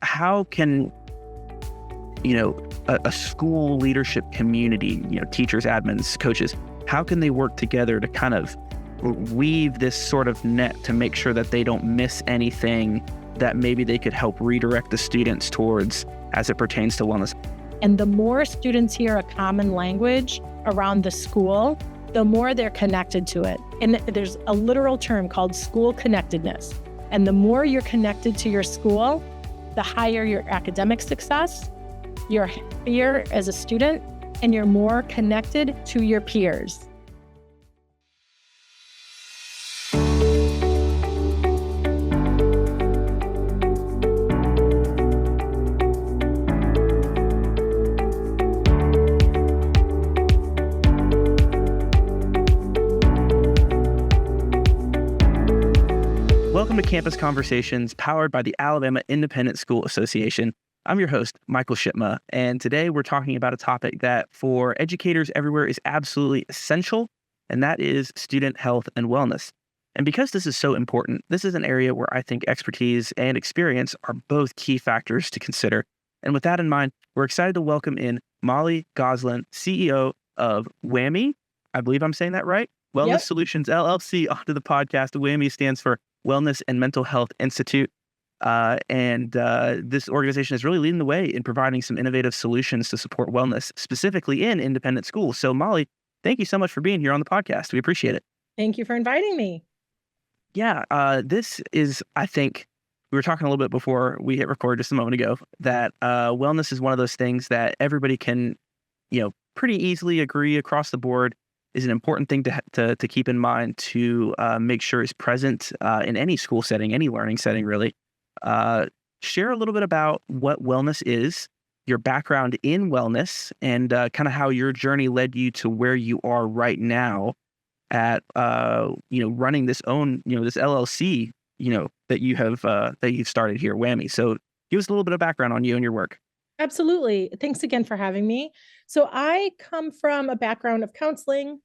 how can, a school leadership community, teachers, admins, coaches, how can they work together to kind of weave this sort of net to make sure that they don't miss anything that maybe they could help redirect the students towards as it pertains to wellness? And the more students hear a common language around the school, the more they're connected to it. And there's a literal term called school connectedness. And the more you're connected to your school, the higher your academic success, you're happier as a student, and you're more connected to your peers. Welcome to Campus Conversations, powered by the Alabama Independent School Association. I'm your host, Michael Shipma, and today we're talking about a topic that for educators everywhere is absolutely essential, and that is student health and wellness. And because this is so important, this is an area where I think expertise and experience are both key factors to consider. And with that in mind, we're excited to welcome in Molly Gosline, CEO of WWAMI. I believe I'm saying that right. Wellness Solutions LLC onto the podcast. WWAMI stands for Wellness and Mental Health Institute. And this organization is really leading the way in providing some innovative solutions to support wellness, specifically in independent schools. So Molly, thank you so much for being here on the podcast. We appreciate it. Thank you for inviting me. Yeah, this is, I think, we were talking a little bit before we hit record just a moment ago, that wellness is one of those things that everybody can, pretty easily agree across the board is an important thing to keep in mind to make sure is present in any school setting, any learning setting, really. Share a little bit about what wellness is, your background in wellness, and kind of how your journey led you to where you are right now at, running this this LLC, that you have, that you've started here, WWAMI. So give us a little bit of background on you and your work. Absolutely. Thanks again for having me. So I come from a background of counseling.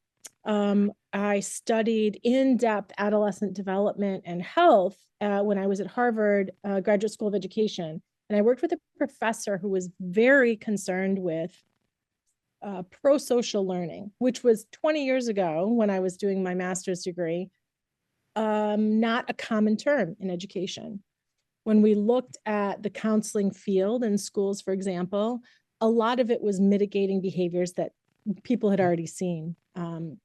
I studied in-depth adolescent development and health when I was at Harvard Graduate School of Education. And I worked with a professor who was very concerned with pro-social learning, which was 20 years ago when I was doing my master's degree, not a common term in education. When we looked at the counseling field in schools, for example, a lot of it was mitigating behaviors that people had already seen.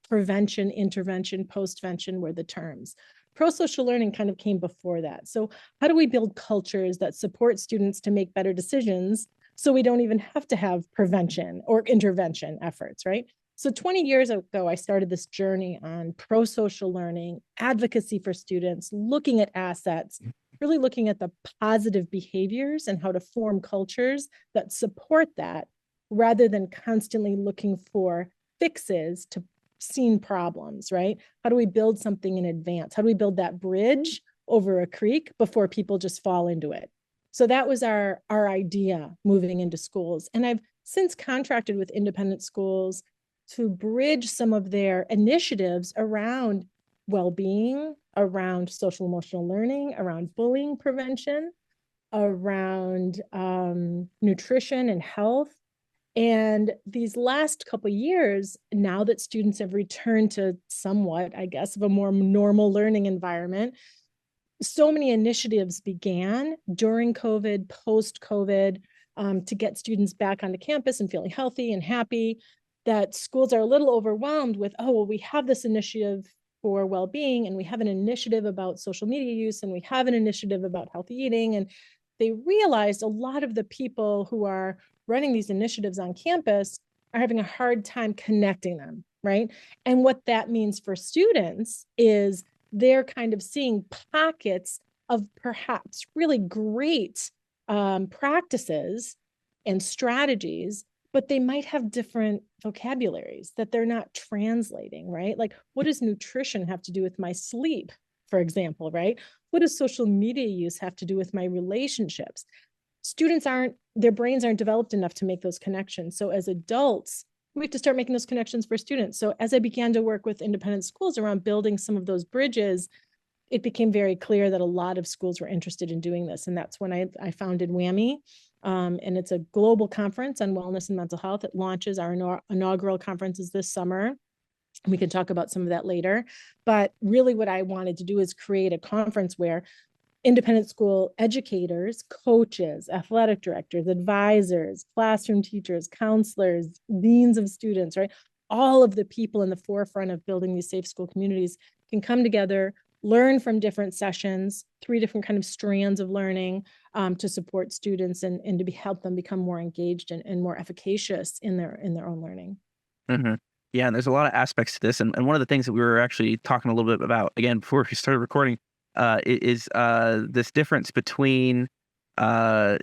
Prevention, intervention, postvention were the terms. Pro-social learning kind of came before that. So how do we build cultures that support students to make better decisions so we don't even have to have prevention or intervention efforts, right? So 20 years ago, I started this journey on pro-social learning, advocacy for students, looking at assets, really looking at the positive behaviors and how to form cultures that support that rather than constantly looking for fixes to seen problems, right? How do we build something in advance? How do we build that bridge over a creek before people just fall into it? So that was our idea moving into schools. And I've since contracted with independent schools to bridge some of their initiatives around well-being, around social emotional learning, around bullying prevention, around nutrition and health. And these last couple of years, now that students have returned to somewhat, I guess, of a more normal learning environment, so many initiatives began during COVID, post-COVID, to get students back onto campus and feeling healthy and happy, that schools are a little overwhelmed with, oh, well, we have this initiative for well-being, and we have an initiative about social media use, and we have an initiative about healthy eating. And they realized a lot of the people who are running these initiatives on campus are having a hard time connecting them, right? And what that means for students is they're kind of seeing pockets of perhaps really great practices and strategies, but they might have different vocabularies that they're not translating, right? Like, what does nutrition have to do with my sleep, for example, right? What does social media use have to do with my relationships? Students their brains aren't developed enough to make those connections. So as adults, we have to start making those connections for students. So as I began to work with independent schools around building some of those bridges, it became very clear that a lot of schools were interested in doing this. And that's when I founded WWAMI. And it's a global conference on wellness and mental health. It launches, our inaugural conferences this summer. We can talk about some of that later. But really what I wanted to do is create a conference where independent school educators, coaches, athletic directors, advisors, classroom teachers, counselors, deans of students, right? All of the people in the forefront of building these safe school communities can come together, learn from different sessions, 3 different kind of strands of learning, to support students and to help them become more engaged and more efficacious in their own learning. Mm-hmm. Yeah, and there's a lot of aspects to this, and one of the things that we were actually talking a little bit about again before we started recording is this difference between uh,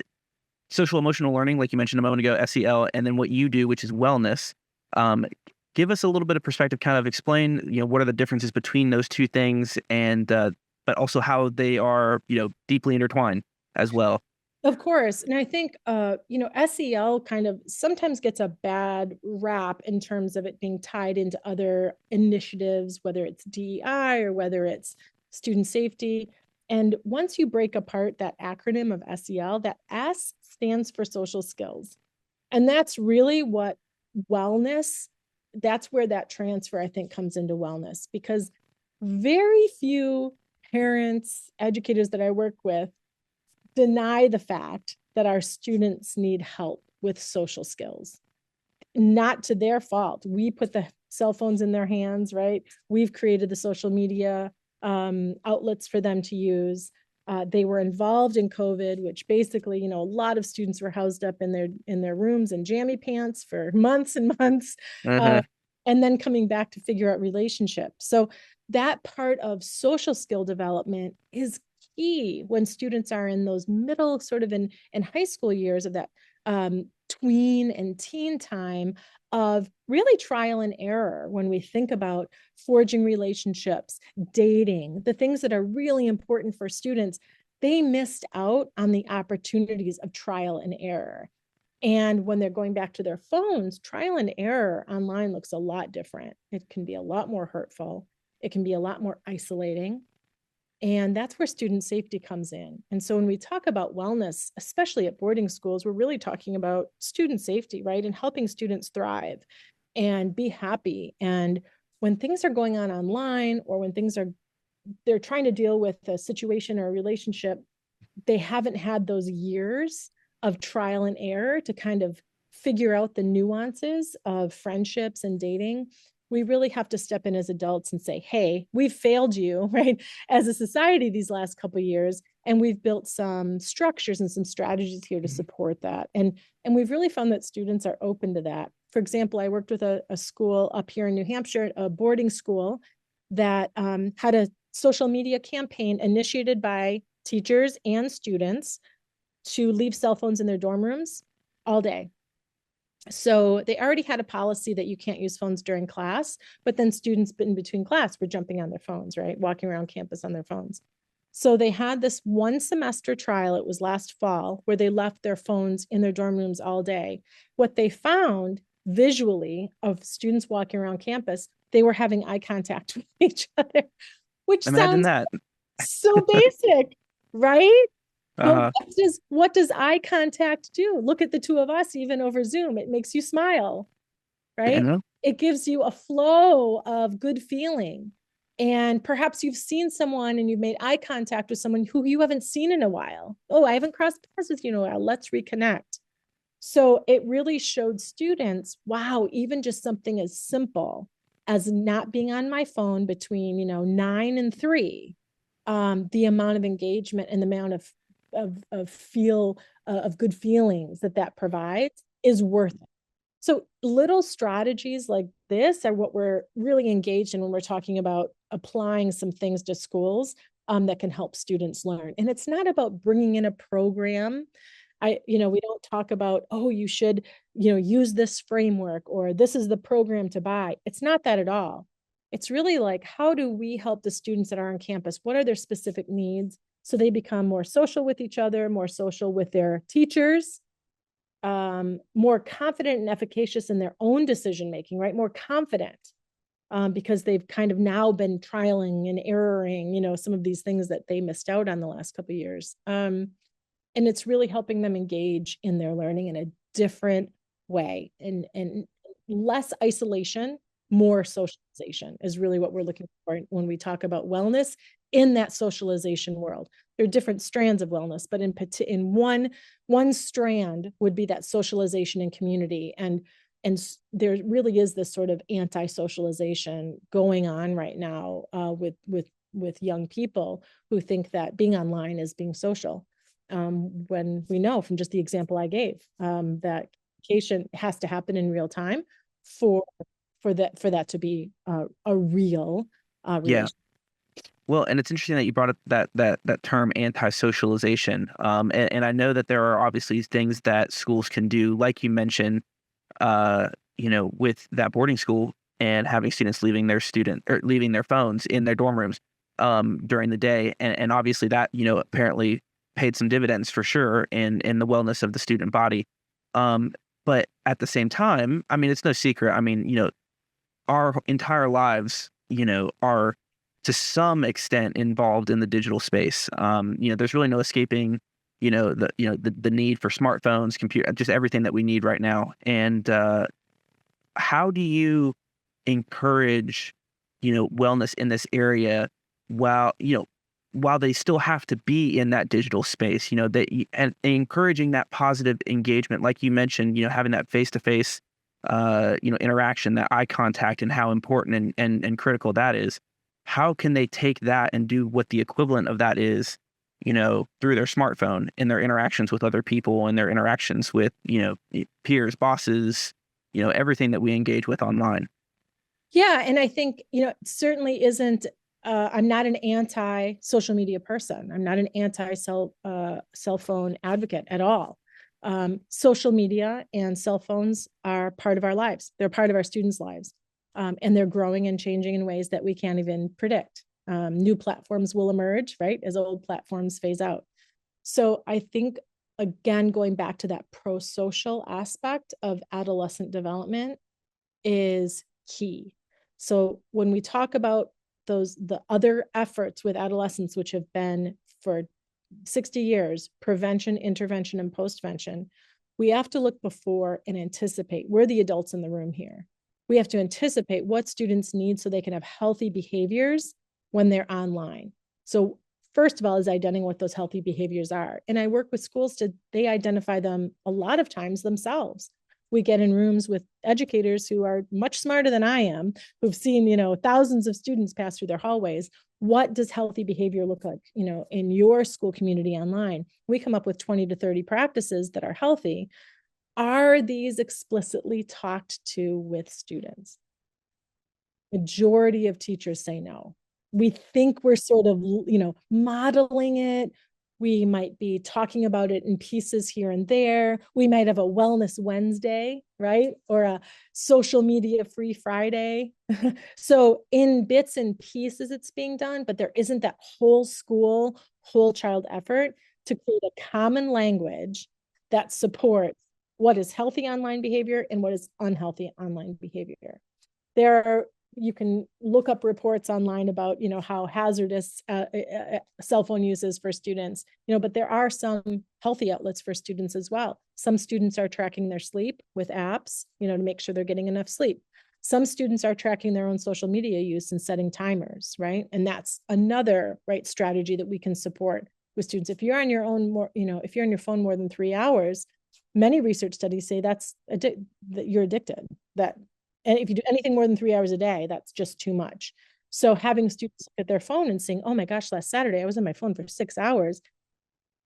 social emotional learning, like you mentioned a moment ago, SEL, and then what you do, which is wellness. Um, Give us a little bit of perspective, kind of explain, what are the differences between those two things, and but also how they are, deeply intertwined as well. Of course. And I think, SEL kind of sometimes gets a bad rap in terms of it being tied into other initiatives, whether it's DEI or whether it's student safety. And once you break apart that acronym of SEL, that S stands for social skills. And that's really what wellness, that's where that transfer, I think, comes into wellness, because very few parents, educators that I work with deny the fact that our students need help with social skills, not to their fault. We put the cell phones in their hands, right? We've created the social media outlets for them to use. They were involved in COVID, which basically, a lot of students were housed up in their rooms in jammy pants for months and months, Mm-hmm. and then coming back to figure out relationships. So that part of social skill development is key when students are in those middle, sort of in high school years of that tween and teen time of really trial and error when we think about forging relationships, dating, the things that are really important for students. They missed out on the opportunities of trial and error. And when they're going back to their phones, trial and error online looks a lot different. It can be a lot more hurtful. It can be a lot more isolating. And that's where student safety comes in. And so when we talk about wellness, especially at boarding schools, we're really talking about student safety, right? And helping students thrive and be happy. And when things are going on online, or when they're trying to deal with a situation or a relationship, they haven't had those years of trial and error to kind of figure out the nuances of friendships and dating. We really have to step in as adults and say, hey, we've failed you, right, as a society these last couple of years, and we've built some structures and some strategies here to support that. And we've really found that students are open to that. For example, I worked with a school up here in New Hampshire, a boarding school that had a social media campaign initiated by teachers and students to leave cell phones in their dorm rooms all day. So they already had a policy that you can't use phones during class, but then students in between class were jumping on their phones, right? Walking around campus on their phones. So they had this 1 semester trial, it was last fall, where they left their phones in their dorm rooms all day. What they found visually of students walking around campus, they were having eye contact with each other, which Imagine sounds that. so basic, right? But Uh-huh. what does eye contact do? Look at the two of us, even over Zoom. It makes you smile, You right? know? It gives you a flow of good feeling. And perhaps you've seen someone and you've made eye contact with someone who you haven't seen in a while. Oh, I haven't crossed paths with you in a while. Let's reconnect. So it really showed students, wow, even just something as simple as not being on my phone between, 9 and 3, the amount of engagement and the amount of good feelings that provides is worth it. So little strategies like this are what we're really engaged in when we're talking about applying some things to schools that can help students learn. And it's not about bringing in a program. We don't talk about, oh, you should, use this framework or this is the program to buy. It's not that at all. It's really like, how do we help the students that are on campus? What are their specific needs? So they become more social with each other, more social with their teachers, more confident and efficacious in their own decision making, right? More confident. because they've kind of now been trialing and erroring, some of these things that they missed out on the last couple of years. And it's really helping them engage in their learning in a different way, and less isolation, more socialization is really what we're looking for when we talk about wellness in that socialization world. There are different strands of wellness, but in one strand would be that socialization and community. And there really is this sort of anti-socialization going on right now, with young people who think that being online is being social, when we know from just the example I gave, that communication has to happen in real time for that to be a real Yeah. relation. Well, and it's interesting that you brought up that term anti-socialization. And I know that there are obviously things that schools can do, like you mentioned, with that boarding school and having students leaving their phones in their dorm rooms during the day. And obviously that, apparently paid some dividends for sure in the wellness of the student body. But at the same time, I mean, it's no secret. I mean, our entire lives, are to some extent involved in the digital space. There's really no escaping, the need for smartphones, computer, just everything that we need right now. And how do you encourage, wellness in this area while, while they still have to be in that digital space, and encouraging that positive engagement, like you mentioned, having that face-to-face, interaction, that eye contact, and how important and critical that is. How can they take that and do what the equivalent of that is, through their smartphone in their interactions with other people and their interactions with, peers, bosses, everything that we engage with online? Yeah, and I think, it certainly isn't, I'm not an anti-social media person. I'm not an anti-cell phone advocate at all. Social media and cell phones are part of our lives. They're part of our students' lives. And they're growing and changing in ways that we can't even predict. New platforms will emerge, right, as old platforms phase out. So I think, again, going back to that pro-social aspect of adolescent development is key. So when we talk about the other efforts with adolescents, which have been for 60 years, prevention, intervention, and postvention, we have to look before and anticipate. We're the adults in the room here. We have to anticipate what students need so they can have healthy behaviors when they're online. So first of all is identifying what those healthy behaviors are. And I work with schools they identify them a lot of times themselves. We get in rooms with educators who are much smarter than I am, who've seen, thousands of students pass through their hallways. What does healthy behavior look like, in your school community online? We come up with 20 to 30 practices that are healthy. Are these explicitly talked to with students? Majority of teachers say no. We think we're sort of, modeling it. We might be talking about it in pieces here and there. We might have a wellness Wednesday, right? Or a social media free Friday. So in bits and pieces, it's being done, but there isn't that whole school, whole child effort to create a common language that supports what is healthy online behavior and what is unhealthy online behavior. You can look up reports online about, how hazardous cell phone use is for students, but there are some healthy outlets for students as well. Some students are tracking their sleep with apps, to make sure they're getting enough sleep. Some students are tracking their own social media use and setting timers, right? And that's another strategy that we can support with students. If you're on your own if you're on your phone more than 3 hours, many research studies say that you're addicted. And if you do anything more than 3 hours a day, that's just too much. So having students look at their phone and saying, oh my gosh, last Saturday I was on my phone for 6 hours,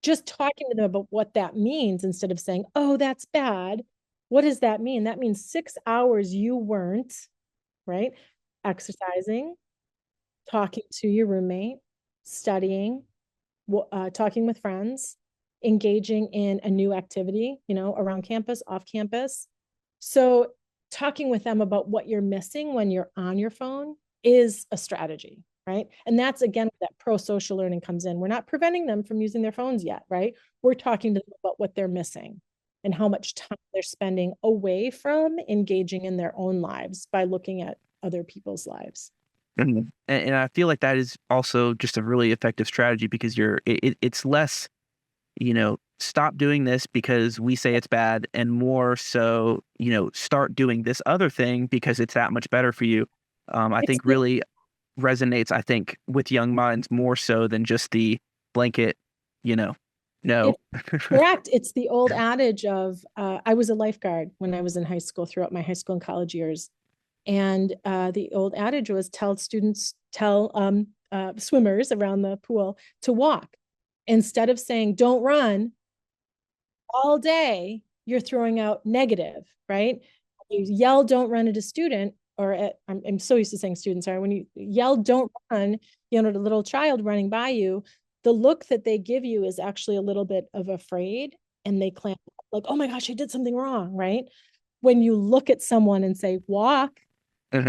just talking to them about what that means instead of saying, oh, that's bad. What does that mean? That means 6 hours you weren't, right, exercising, talking to your roommate, studying, talking with friends, engaging in a new activity, around campus, off campus. So talking with them about what you're missing when you're on your phone is a strategy, right? And that's, again, where that pro-social learning comes in. We're not preventing them from using their phones yet, right? We're talking to them about what they're missing and how much time they're spending away from engaging in their own lives by looking at other people's lives. And I feel like that is also just a really effective strategy because it's less, stop doing this because we say it's bad, and more so, start doing this other thing because it's that much better for you. I It's think really resonates, I think, with young minds more so than just the blanket, you know, no. it's correct. It's the old adage of I was a lifeguard when I was in high school throughout my high school and college years. And the old adage was tell swimmers around the pool to walk. Instead of saying, don't run all day, you're throwing out negative, right? You yell, don't run at a student, or I'm so used to saying students are, when you yell, don't run, the little child running by you, the look that they give you is actually a little bit of afraid, and they clamp like, oh my gosh, I did something wrong, right? When you look at someone and say, walk, oh,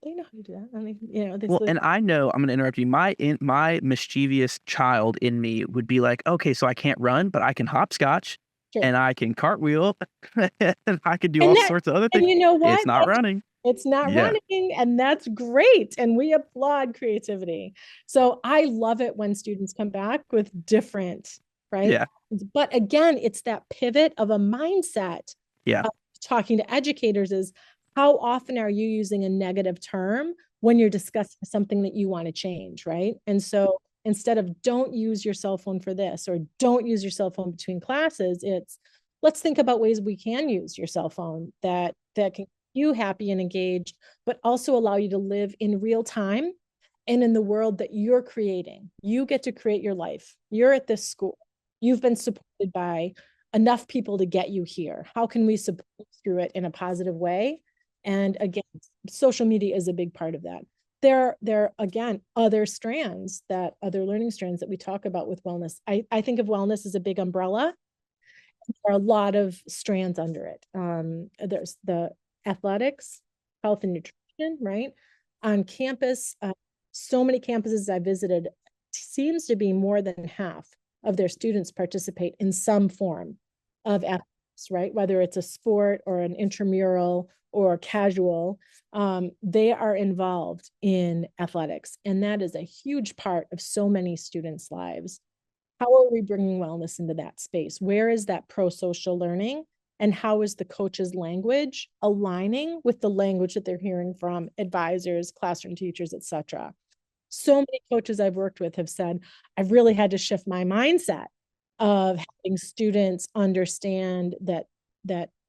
they know how to do that. I mean, this Well, and I know I'm going to interrupt you. My mischievous child in me would be like, okay, so I can't run, but I can hopscotch sure. and I can cartwheel and I can do And all that, sorts of other and things. you know what? It's not running. It's not Yeah. running, and that's great. And we applaud creativity. So I love it when students come back with different, right? Yeah. But again, it's that pivot of a mindset. Yeah. Talking to educators is, how often are you using a negative term when you're discussing something that you want to change, right? And so instead of don't use your cell phone for this, or don't use your cell phone between classes, it's, let's think about ways we can use your cell phone that can keep you happy and engaged, but also allow you to live in real time and in the world that you're creating. You get to create your life. You're at this school. You've been supported by enough people to get you here. How can we support through it in a positive way? And again, social media is a big part of that. There again, other learning strands that we talk about with wellness. I think of wellness as a big umbrella. There are a lot of strands under it. There's the athletics, health and nutrition, right? On campus, so many campuses I visited, seems to be more than half of their students participate in some form of athletics, right? Whether it's a sport or an intramural or casual, they are involved in athletics. And that is a huge part of so many students' lives. How are we bringing wellness into that space? Where is that pro-social learning? And how is the coach's language aligning with the language that they're hearing from advisors, classroom teachers, et cetera? So many coaches I've worked with have said, I've really had to shift my mindset of having students understand that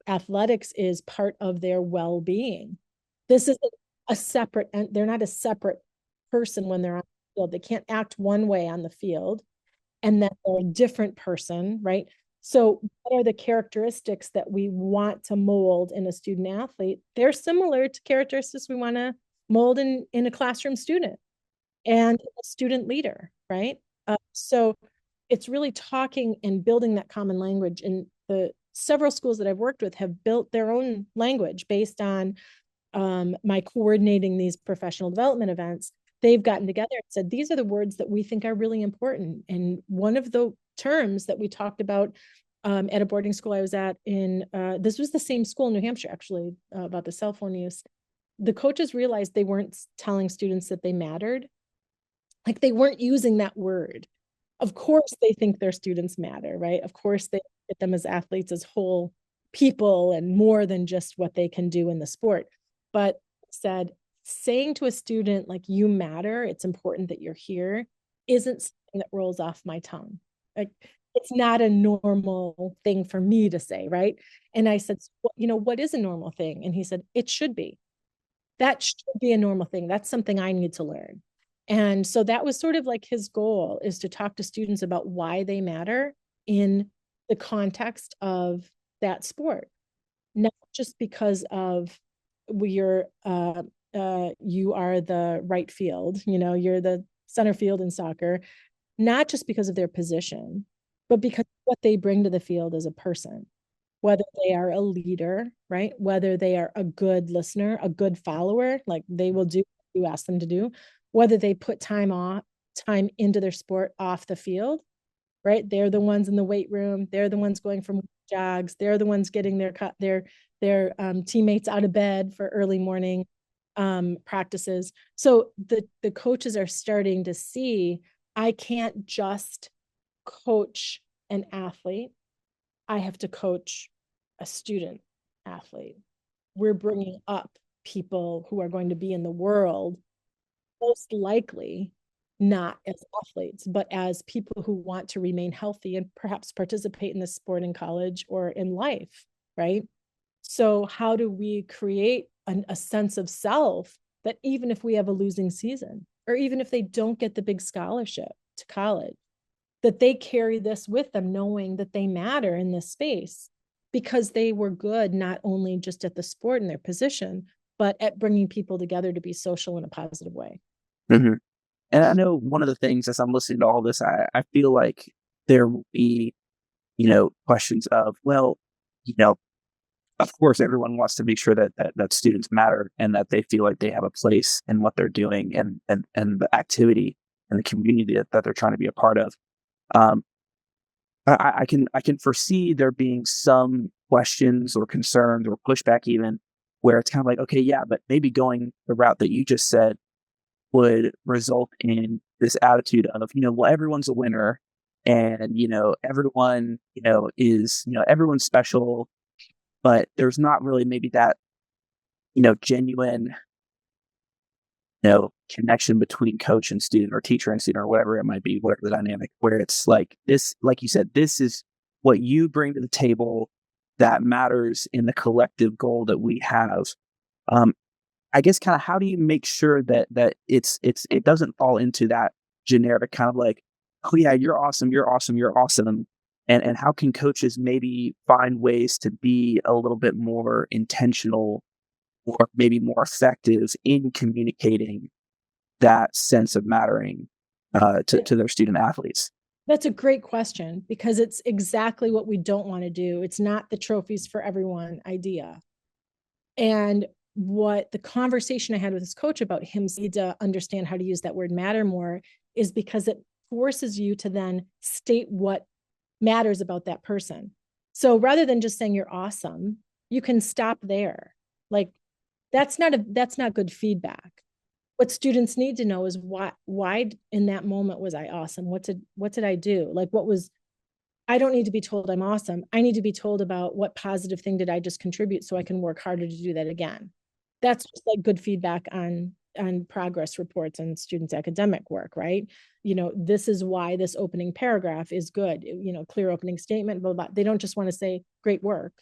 athletics is part of their well-being. This is a separate, and they're not a separate person when they're on the field. They can't act one way on the field and that they're a different person, right? So what are the characteristics that we want to mold in a student athlete? They're similar to characteristics we want to mold in a classroom student and a student leader, right? So it's really talking and building that common language. And the several schools that I've worked with have built their own language based on my coordinating these professional development events. They've gotten together and said, these are the words that we think are really important. And one of the terms that we talked about at a boarding school I was at this was the same school in New Hampshire, actually, about the cell phone use. The coaches realized they weren't telling students that they mattered. Like, they weren't using that word. Of course, they think their students matter, right? Of course, they get them as athletes, as whole people, and more than just what they can do in the sport. But said, saying to a student, like, you matter, it's important that you're here, isn't something that rolls off my tongue. Like, it's not a normal thing for me to say, right? And I said, what is a normal thing? And he said, it should be. That should be a normal thing. That's something I need to learn. And so that was sort of like his goal, is to talk to students about why they matter in the context of that sport, not just because of you are the right field, you're the center field in soccer, not just because of their position, but because of what they bring to the field as a person, whether they are a leader, right? Whether they are a good listener, a good follower, like they will do what you ask them to do, whether they put time into their sport off the field, right? They're the ones in the weight room. They're the ones going for jogs. They're the ones getting their teammates out of bed for early morning. practices. So the coaches are starting to see, I can't just coach an athlete. I have to coach a student athlete. We're bringing up people who are going to be in the world, most likely not as athletes, but as people who want to remain healthy and perhaps participate in the sport in college or in life, right? So, how do we create a sense of self that even if we have a losing season, or even if they don't get the big scholarship to college, that they carry this with them, knowing that they matter in this space because they were good, not only just at the sport and their position, but at bringing people together to be social in a positive way. Hmm. And I know one of the things as I'm listening to all this, I feel like there will be, questions of, well, you know, of course, everyone wants to make sure that students matter and that they feel like they have a place in what they're doing and the activity and the community that they're trying to be a part of. Um, I can foresee there being some questions or concerns or pushback even where it's kind of like, okay, yeah, but maybe going the route that you just said would result in this attitude of, well, everyone's a winner and, everyone, everyone's special, but there's not really maybe that, genuine, connection between coach and student or teacher and student or whatever it might be, whatever the dynamic, where it's like this, like you said, this is what you bring to the table that matters in the collective goal that we have. Um, I guess kind of how do you make sure that it doesn't fall into that generic kind of like, oh yeah, you're awesome, you're awesome, you're awesome. And how can coaches maybe find ways to be a little bit more intentional or maybe more effective in communicating that sense of mattering to their student athletes? That's a great question because it's exactly what we don't want to do. It's not the trophies for everyone idea. And what the conversation I had with his coach about him need to understand how to use that word matter more is because it forces you to then state what matters about that person. So rather than just saying you're awesome, you can stop there. Like that's not good feedback. What students need to know is why in that moment was I awesome? What did I do? Like what was I don't need to be told I'm awesome. I need to be told about what positive thing did I just contribute so I can work harder to do that again. That's just like good feedback on progress reports and students' academic work, right? This is why this opening paragraph is good. Clear opening statement, blah, blah, blah. They don't just want to say great work.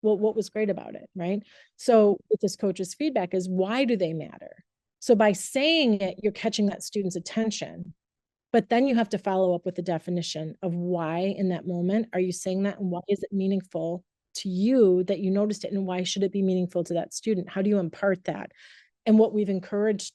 Well, what was great about it, right? So with this coach's feedback is why do they matter? So by saying it, you're catching that student's attention. But then you have to follow up with the definition of why in that moment are you saying that and why is it meaningful to you that you noticed it and why should it be meaningful to that student? How do you impart that? And what we've encouraged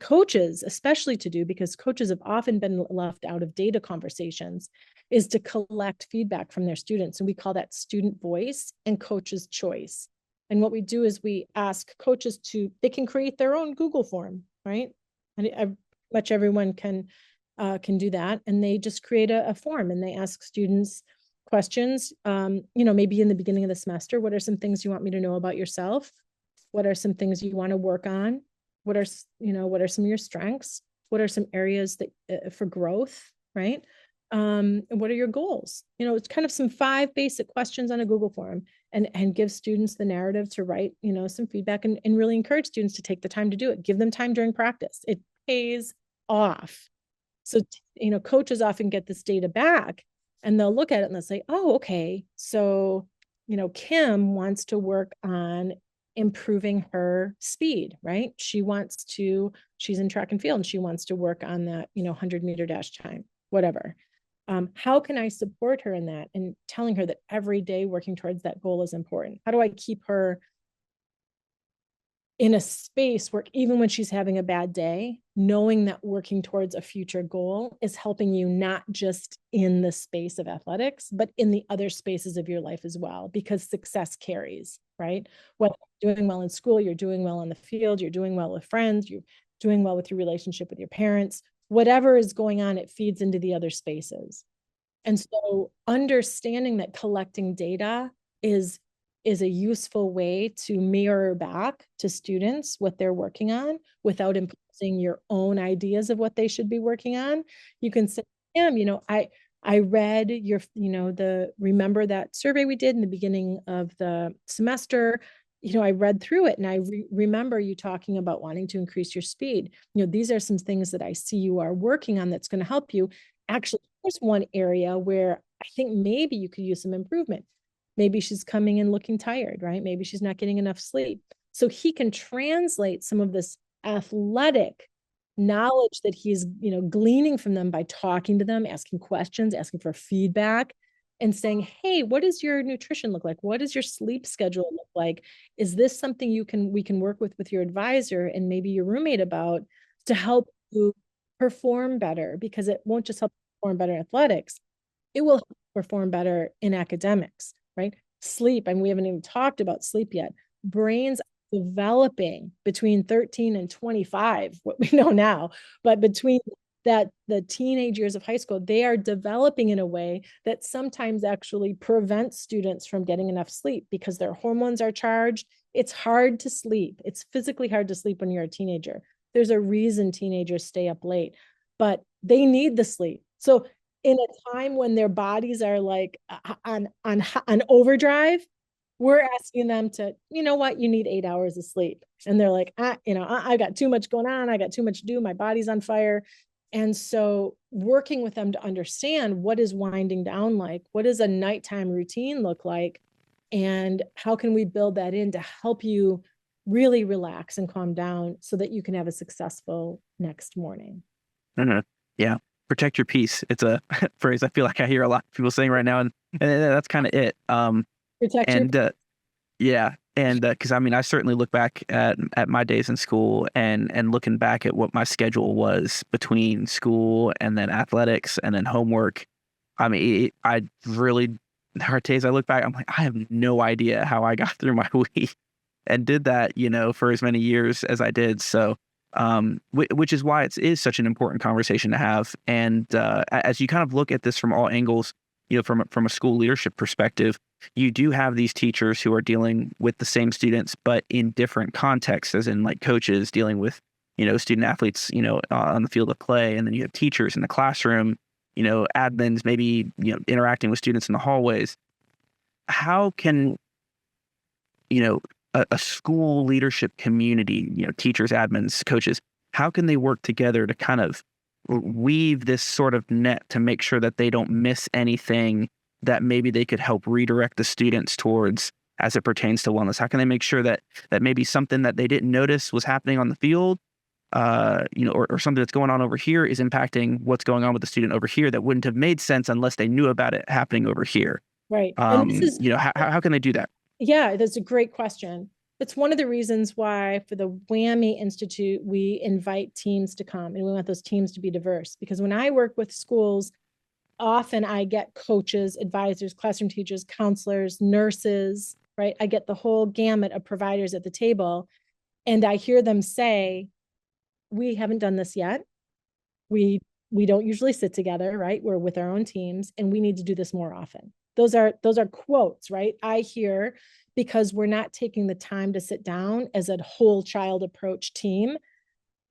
coaches, especially to do, because coaches have often been left out of data conversations, is to collect feedback from their students. And we call that student voice and coach's choice. And what we do is we ask coaches they can create their own Google form, right? And much everyone can do that. And they just create a form and they ask students questions, maybe in the beginning of the semester, what are some things you want me to know about yourself? What are some things you want to work on? What are some of your strengths? What are some areas that for growth, right? And what are your goals? It's kind of some 5 basic questions on a Google form and give students the narrative to write, some feedback and really encourage students to take the time to do it. Give them time during practice. It pays off. So, coaches often get this data back and they'll look at it and they'll say, oh, okay. So, Kim wants to work on improving her speed, right? She's in track and field and she wants to work on that, 100-meter dash time, whatever. How can I support her in that? And telling her that every day working towards that goal is important. How do I keep her in a space where even when she's having a bad day, knowing that working towards a future goal is helping you not just in the space of athletics, but in the other spaces of your life as well, because success carries, right? Whether you're doing well in school, you're doing well on the field, you're doing well with friends, you're doing well with your relationship with your parents, whatever is going on, it feeds into the other spaces. And so understanding that collecting data is is a useful way to mirror back to students what they're working on without imposing your own ideas of what they should be working on. You can say, I read your, remember that survey we did in the beginning of the semester. I read through it and I remember you talking about wanting to increase your speed. These are some things that I see you are working on that's going to help you. Actually, there's one area where I think maybe you could use some improvement. Maybe she's coming in looking tired, right? Maybe she's not getting enough sleep. So he can translate some of this athletic knowledge that he's, gleaning from them by talking to them, asking questions, asking for feedback, and saying, hey, what does your nutrition look like? What does your sleep schedule look like? Is this something we can work with your advisor and maybe your roommate about to help you perform better? Because it won't just help perform better in athletics, it will perform better in academics, right? Sleep, and we haven't even talked about sleep yet. Brains developing between 13 and 25, what we know now, but between that the teenage years of high school, they are developing in a way that sometimes actually prevents students from getting enough sleep because their hormones are charged. It's hard to sleep. It's physically hard to sleep when you're a teenager. There's a reason teenagers stay up late, but they need the sleep. So in a time when their bodies are like on overdrive, we're asking them to, you know what, you need 8 hours of sleep. And they're like, I got too much going on. I got too much to do. My body's on fire. And so working with them to understand what is winding down like, what does a nighttime routine look like, and how can we build that in to help you really relax and calm down so that you can have a successful next morning. Mhm. Yeah. Protect your peace. It's a phrase I feel like I hear a lot of people saying right now. And that's kind of it. Protect your And Yeah, and because I mean, I certainly look back at my days in school and looking back at what my schedule was between school and then athletics and then homework. I mean, I really there are days I look back, I'm like, I have no idea how I got through my week and did that, for as many years as I did. So, which is why it is such an important conversation to have. And as you kind of look at this from all angles, from a school leadership perspective, you do have these teachers who are dealing with the same students, but in different contexts, as in like coaches dealing with, student athletes, on the field of play. And then you have teachers in the classroom, admins, maybe, interacting with students in the hallways. How can, a school leadership community, teachers, admins, coaches, how can they work together to kind of weave this sort of net to make sure that they don't miss anything that maybe they could help redirect the students towards as it pertains to wellness? How can they make sure that maybe something that they didn't notice was happening on the field, or something that's going on over here is impacting what's going on with the student over here that wouldn't have made sense unless they knew about it happening over here? right. And this is How can they do that? Yeah, that's a great question. It's one of the reasons why for the WWAMI Institute, we invite teams to come and we want those teams to be diverse. Because when I work with schools, often I get coaches, advisors, classroom teachers, counselors, nurses, right? I get the whole gamut of providers at the table. And I hear them say, we haven't done this yet. We we don't usually sit together, right? We're with our own teams and we need to do this more often. Those are quotes, right? I hear because we're not taking the time to sit down as a whole child approach team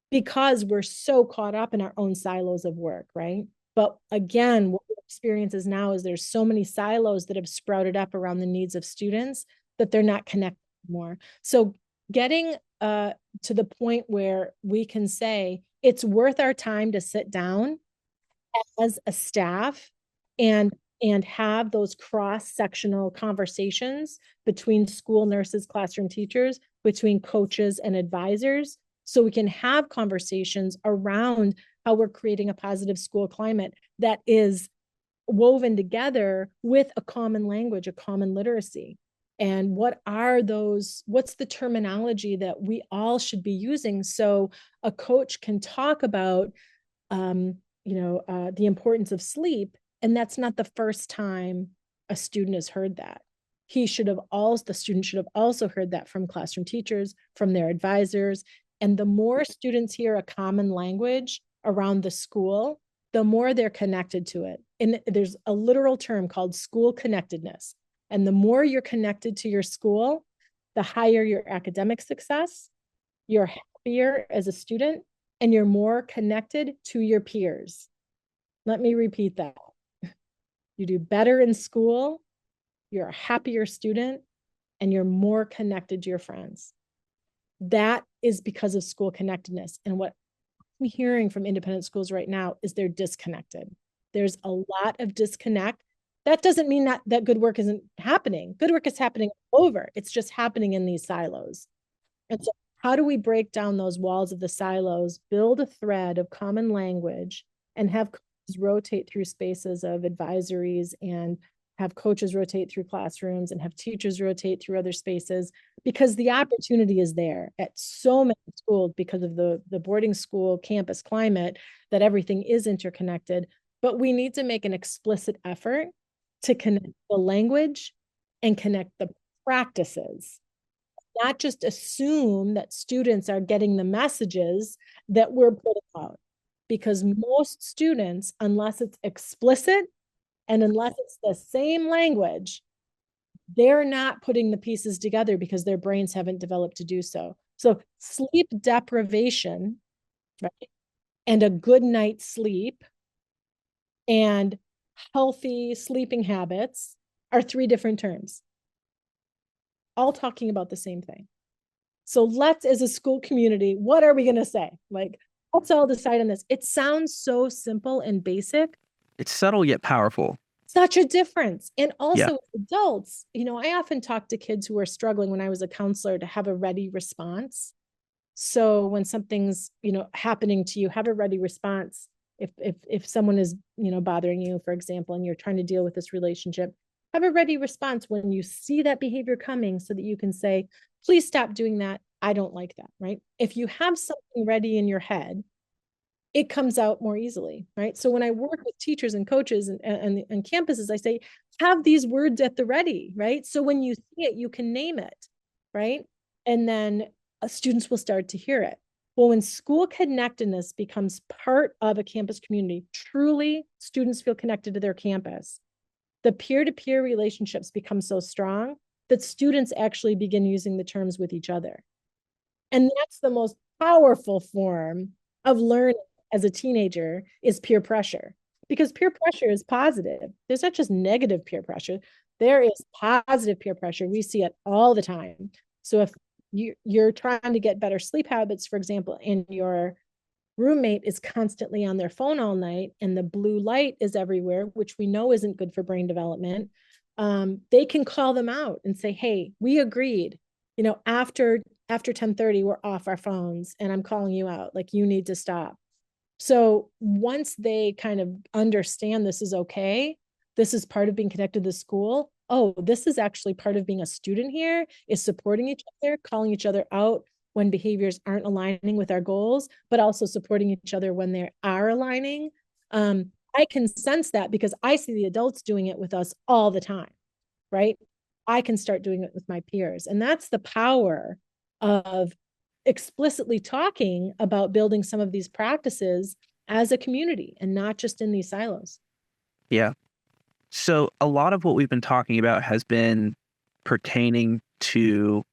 because we're so caught up in our own silos of work, right? But again, what experience is now is there's so many silos that have sprouted up around the needs of students that they're not connected more. So getting to the point where we can say it's worth our time to sit down as a staff and have those cross-sectional conversations between school nurses, classroom teachers, between coaches and advisors, so we can have conversations around how we're creating a positive school climate that is woven together with a common language, a common literacy. And what's the terminology that we all should be using so a coach can talk about the importance of sleep, and that's not the first time a student has heard that. The student should have also heard that from classroom teachers, from their advisors. And the more students hear a common language around the school, the more they're connected to it. And there's a literal term called school connectedness. And the more you're connected to your school, the higher your academic success, you're happier as a student, and you're more connected to your peers. Let me repeat that. You do better in school, you're a happier student, and you're more connected to your friends. That is because of school connectedness. And what I'm hearing from independent schools right now is they're disconnected. There's a lot of disconnect. That doesn't mean that good work isn't happening. Good work is happening over. It's just happening in these silos. And so how do we break down those walls of the silos, build a thread of common language, and have coaches rotate through spaces of advisories, and have coaches rotate through classrooms, and have teachers rotate through other spaces? Because the opportunity is there at so many schools because of the boarding school campus climate, that everything is interconnected. But we need to make an explicit effort to connect the language and connect the practices, not just assume that students are getting the messages that we're putting out. Because most students, unless it's explicit and unless it's the same language, they're not putting the pieces together because their brains haven't developed to do so. So sleep deprivation, right, and a good night's sleep and healthy sleeping habits are three different terms, all talking about the same thing. So let's, as a school community, what are we going to say? Like, let's all decide on this. It sounds so simple and basic. It's subtle yet powerful. Such a difference. And Yeah. also adults, I often talk to kids who are struggling when I was a counselor to have a ready response. So when something's, happening to you, have a ready response. If someone is, bothering you, for example, and you're trying to deal with this relationship, have a ready response when you see that behavior coming, so that you can say, please stop doing that. I don't like that, right? If you have something ready in your head, it comes out more easily, right? So when I work with teachers and coaches and campuses, I say, have these words at the ready, right? So when you see it, you can name it, right? And then students will start to hear it. Well, when school connectedness becomes part of a campus community, truly students feel connected to their campus, the peer-to-peer relationships become so strong that students actually begin using the terms with each other. And that's the most powerful form of learning as a teenager, is peer pressure. Because peer pressure is positive. There's not just negative peer pressure. There is positive peer pressure. We see it all the time. So if you're trying to get better sleep habits, for example, and your roommate is constantly on their phone all night and the blue light is everywhere, which we know isn't good for brain development, they can call them out and say, hey, we agreed, after 10:30, we're off our phones and I'm calling you out. Like, you need to stop. So once they kind of understand this is okay, this is part of being connected to the school. Oh, this is actually part of being a student here, is supporting each other, calling each other out when behaviors aren't aligning with our goals, but also supporting each other when they are aligning. I can sense that because I see the adults doing it with us all the time, right? I can start doing it with my peers. And that's the power of explicitly talking about building some of these practices as a community and not just in these silos. Yeah. So a lot of what we've been talking about has been pertaining to,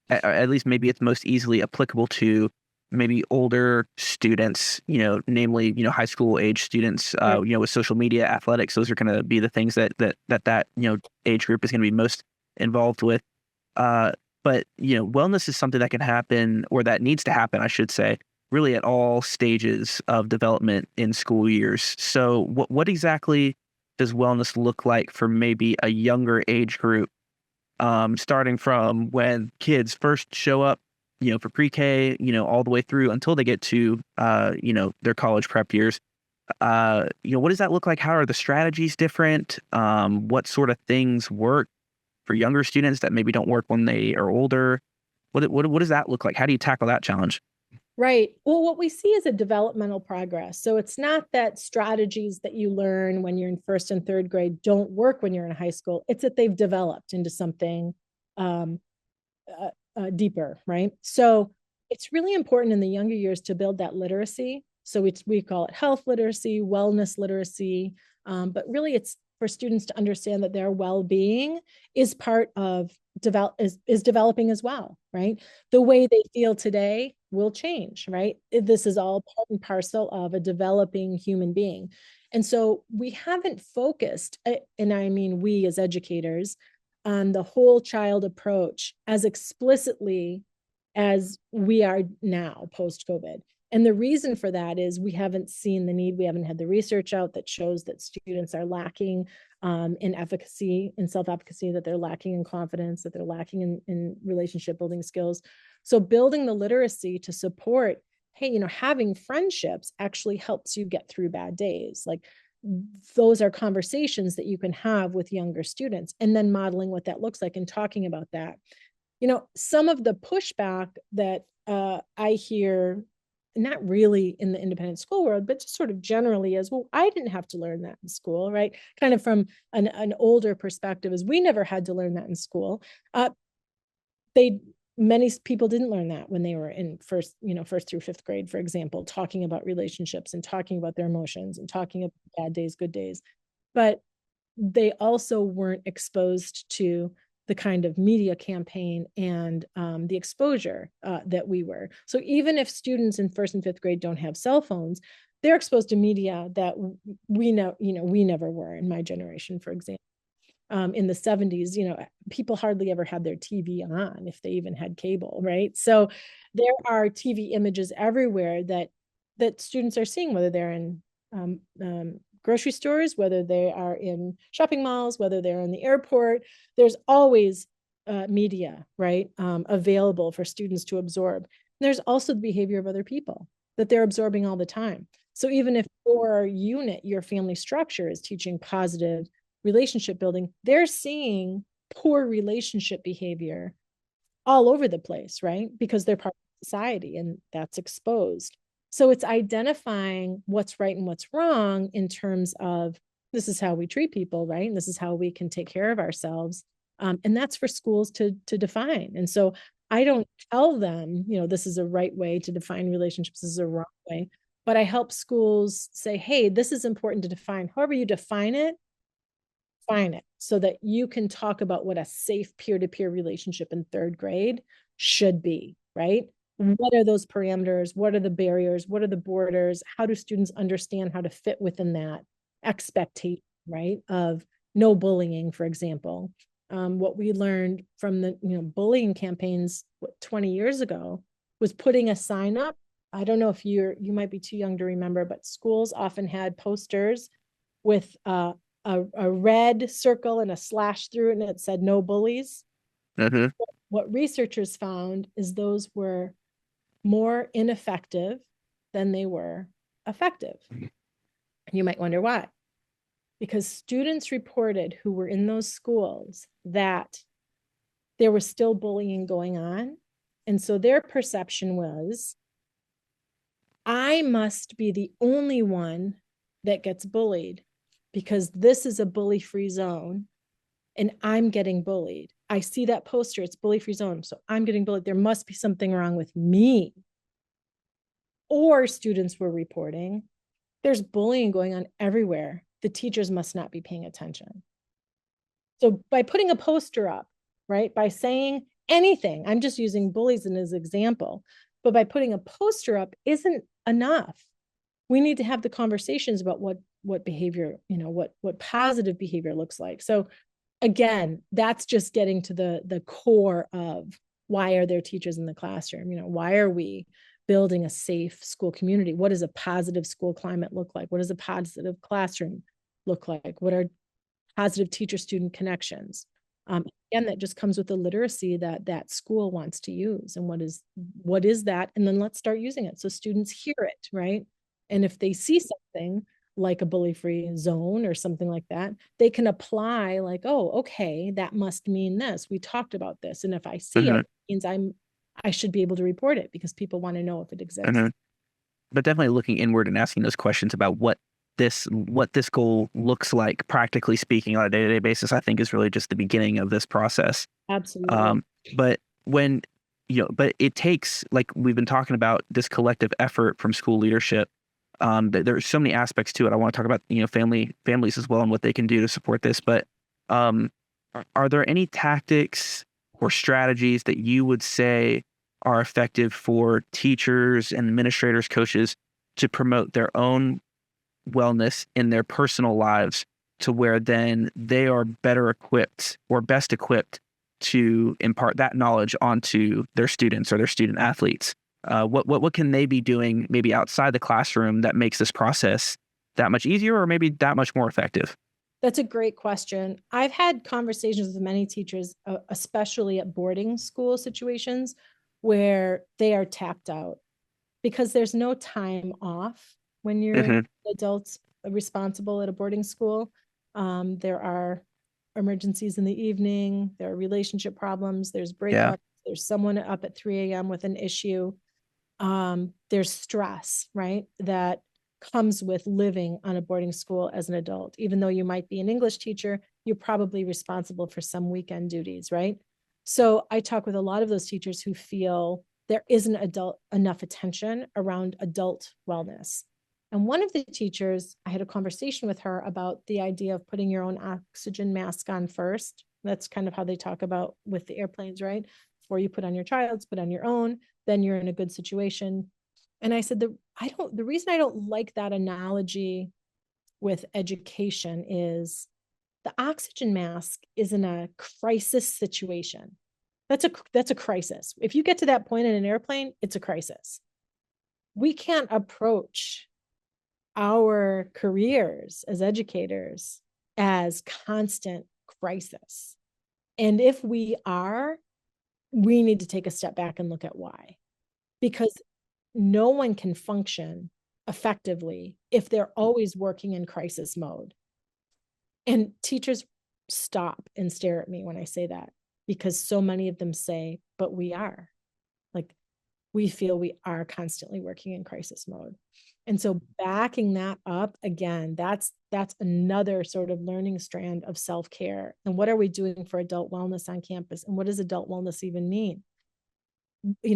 at least maybe it's most easily applicable to maybe older students, namely, high school age students, Right. with social media, athletics. Those are going to be the things that age group is going to be most involved with. But wellness is something that can happen, or that needs to happen, I should say, really at all stages of development in school years. So what exactly does wellness look like for maybe a younger age group, starting from when kids first show up, for pre-K, all the way through until they get to, their college prep years? What does that look like? How are the strategies different? What sort of things work for younger students that maybe don't work when they are older? What does that look like? How do you tackle that challenge? Right. Well, what we see is a developmental progress. So it's not that strategies that you learn when you're in first and third grade don't work when you're in high school. It's that they've developed into something um, deeper, right? So it's really important in the younger years to build that literacy. So we call it health literacy, wellness literacy, but really it's for students to understand that their well-being is part of developing as well, right? The way they feel today will change, right? This is all part and parcel of a developing human being. And so we haven't focused, and I mean we as educators, on the whole child approach as explicitly as we are now post-COVID. And the reason for that is we haven't seen the need. We haven't had the research out that shows that students are lacking in efficacy, in self-efficacy, that they're lacking in confidence, that they're lacking in relationship building skills. So building the literacy to support, hey, you know, having friendships actually helps you get through bad days. Like those are conversations that you can have with younger students, and then modeling what that looks like and talking about that. You know, some of the pushback that I hear, not really in the independent school world, but just sort of generally is, well, I didn't have to learn that in school, right? Kind of from an older perspective, is we never had to learn that in school. Many people didn't learn that when they were in first through fifth grade, for example, talking about relationships and talking about their emotions and talking about bad days, good days. But they also weren't exposed to the kind of media campaign and the exposure that we were. So even if students in first and fifth grade don't have cell phones, they're exposed to media that we never were in my generation, for example. In the 70s, people hardly ever had their TV on, if they even had cable, right? So there are TV images everywhere that students are seeing, whether they're in grocery stores, whether they are in shopping malls, whether they're in the airport. There's always media, right, available for students to absorb. And there's also the behavior of other people that they're absorbing all the time. So even if your unit, your family structure is teaching positive relationship building, they're seeing poor relationship behavior all over the place, right? Because they're part of society and that's exposed. So it's identifying what's right and what's wrong in terms of, this is how we treat people, right? And this is how we can take care of ourselves. And that's for schools to define. And so I don't tell them, this is a right way to define relationships, this is a wrong way. But I help schools say, hey, this is important to define. However you define it so that you can talk about what a safe peer-to-peer relationship in third grade should be, right? What are those parameters? What are the barriers? What are the borders? How do students understand how to fit within that expectation, right? Of no bullying, for example. What we learned from the bullying campaigns 20 years ago was putting a sign up. I don't know if you might be too young to remember, but schools often had posters with a red circle and a slash through it, and it said no bullies. Mm-hmm. What researchers found is those were more ineffective than they were effective. And you might wonder why. Because students reported who were in those schools that there was still bullying going on. And so their perception was, I must be the only one that gets bullied because this is a bully-free zone and I'm getting bullied. I see that poster, it's bully-free zone, so I'm getting bullied. There must be something wrong with me. Or students were reporting, there's bullying going on everywhere. The teachers must not be paying attention. So by putting a poster up, right, by saying anything, I'm just using bullies as an example, but by putting a poster up isn't enough. We need to have the conversations about what behavior, what positive behavior looks like. So again, that's just getting to the core of, why are there teachers in the classroom? Why are we building a safe school community? What does a positive school climate look like? What does a positive classroom look like? What are positive teacher-student connections? Again, that just comes with the literacy that school wants to use. And what is that? And then let's start using it so students hear it, right? And if they see something like a bully-free zone or something like that, they can apply like, oh, okay, that must mean this. We talked about this. And if I see it, it means I should be able to report it because people want to know if it exists. But definitely looking inward and asking those questions about what this goal looks like, practically speaking, on a day-to-day basis, I think is really just the beginning of this process. Absolutely. But when, but it takes, like we've been talking about, this collective effort from school leadership There's so many aspects to it. I want to talk about, families as well and what they can do to support this. But um, are there any tactics or strategies that you would say are effective for teachers and administrators, coaches to promote their own wellness in their personal lives to where then they are better equipped or best equipped to impart that knowledge onto their students or their student athletes? What can they be doing maybe outside the classroom that makes this process that much easier or maybe that much more effective? That's a great question. I've had conversations with many teachers, especially at boarding school situations, where they are tapped out because there's no time off when you're an Hmm. adult responsible at a boarding school. There are emergencies in the evening, there are relationship problems, there's Yeah. breakups, there's someone up at 3 a.m. with an issue. There's stress, right? That comes with living on a boarding school as an adult. Even though you might be an English teacher, you're probably responsible for some weekend duties, right? So I talk with a lot of those teachers who feel there isn't adult enough attention around adult wellness. And one of the teachers, I had a conversation with her about the idea of putting your own oxygen mask on first. That's kind of how they talk about with the airplanes, right? Before you put on your child's, put on your own, then you're in a good situation. And I said, the reason I don't like that analogy with education is the oxygen mask is in a crisis situation. That's a crisis. If you get to that point in an airplane, it's a crisis. We can't approach our careers as educators as constant crisis. And if we are, we need to take a step back and look at why. Because no one can function effectively if they're always working in crisis mode. And teachers stop and stare at me when I say that because so many of them say, but we are. Like, we feel we are constantly working in crisis mode. And so backing that up again, that's another sort of learning strand of self-care. And what are we doing for adult wellness on campus? And what does adult wellness even mean?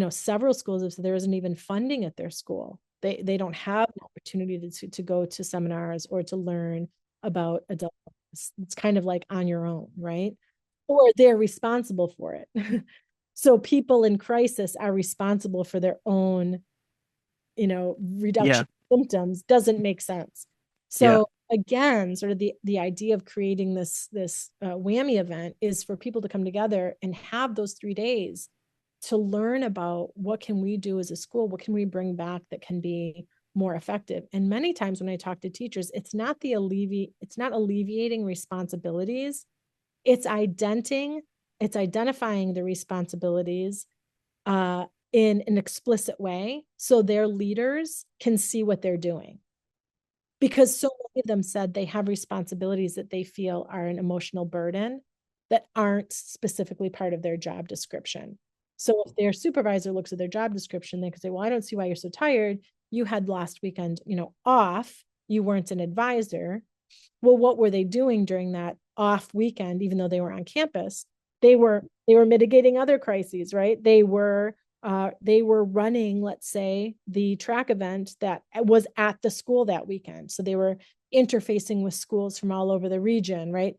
Several schools have said there isn't even funding at their school. They don't have an opportunity to go to seminars or to learn about adult wellness. It's kind of like on your own, right? Or they're responsible for it. So people in crisis are responsible for their own, reduction Yeah. of symptoms. Doesn't make sense. Yeah. So again, sort of the idea of creating this whammy event is for people to come together and have those 3 days to learn about what can we do as a school, what can we bring back that can be more effective. And many times when I talk to teachers, it's not alleviating responsibilities, it's identifying the responsibilities in an explicit way so their leaders can see what they're doing. Because so many of them said they have responsibilities that they feel are an emotional burden that aren't specifically part of their job description. So if their supervisor looks at their job description, they could say, well, I don't see why you're so tired. You had last weekend, off. You weren't an advisor. Well, what were they doing during that off weekend, even though they were on campus? They were mitigating other crises, right? They were running, let's say, the track event that was at the school that weekend. So they were interfacing with schools from all over the region, right?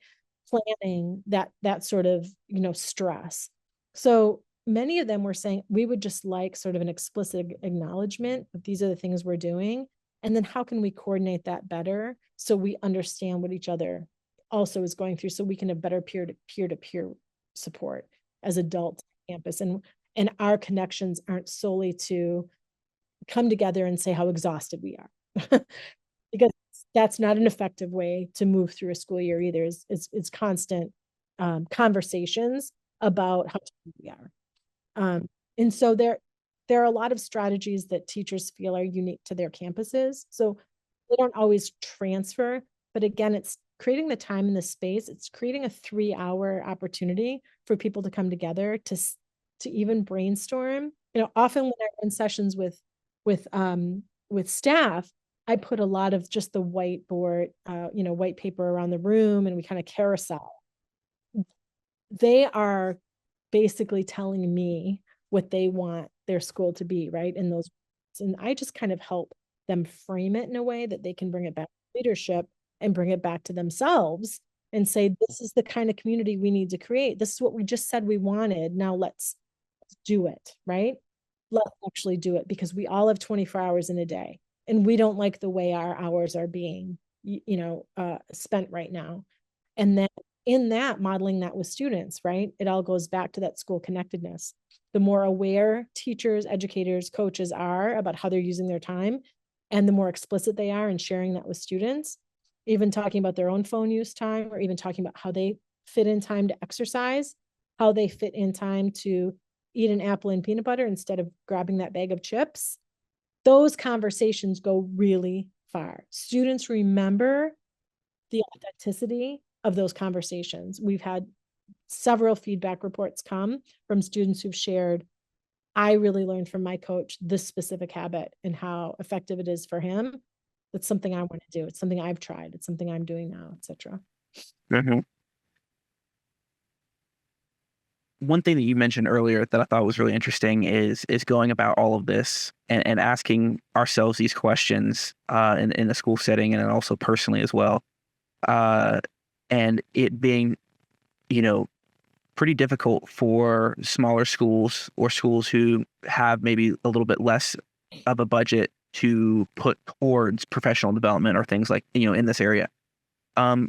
Planning that sort of, stress. So many of them were saying we would just like sort of an explicit acknowledgement of these are the things we're doing. And then how can we coordinate that better so we understand what each other also is going through so we can have better peer-to-peer support as adults on campus. And our connections aren't solely to come together and say how exhausted we are. Because that's not an effective way to move through a school year either. It's constant conversations about how we are. And so there are a lot of strategies that teachers feel are unique to their campuses. So they don't always transfer, but again, it's creating the time and the space. It's creating a 3-hour opportunity for people to come together to even brainstorm. Often when I run sessions with staff, I put a lot of just the whiteboard, white paper around the room, and we kind of carousel. They are basically telling me what they want their school to be, right? In those, and I just kind of help them frame it in a way that they can bring it back to leadership and bring it back to themselves and say, this is the kind of community we need to create. This is what we just said we wanted. Now let's do it, right? Let's actually do it, because we all have 24 hours in a day, and we don't like the way our hours are being, spent right now. And then in that, modeling that with students, right? It all goes back to that school connectedness. The more aware teachers, educators, coaches are about how they're using their time, and the more explicit they are in sharing that with students, even talking about their own phone use time, or even talking about how they fit in time to exercise, how they fit in time to eat an apple and peanut butter instead of grabbing that bag of chips. Those conversations go really far. Students remember the authenticity of those conversations. We've had several feedback reports come from students who've shared, I really learned from my coach this specific habit and how effective it is for him. That's something I want to do. It's something I've tried. It's something I'm doing now, etc. Mm-hmm. One thing that you mentioned earlier that I thought was really interesting is going about all of this and asking ourselves these questions in a school setting and also personally as well. And it being, you know, pretty difficult for smaller schools or schools who have maybe a little bit less of a budget to put towards professional development or things like, in this area.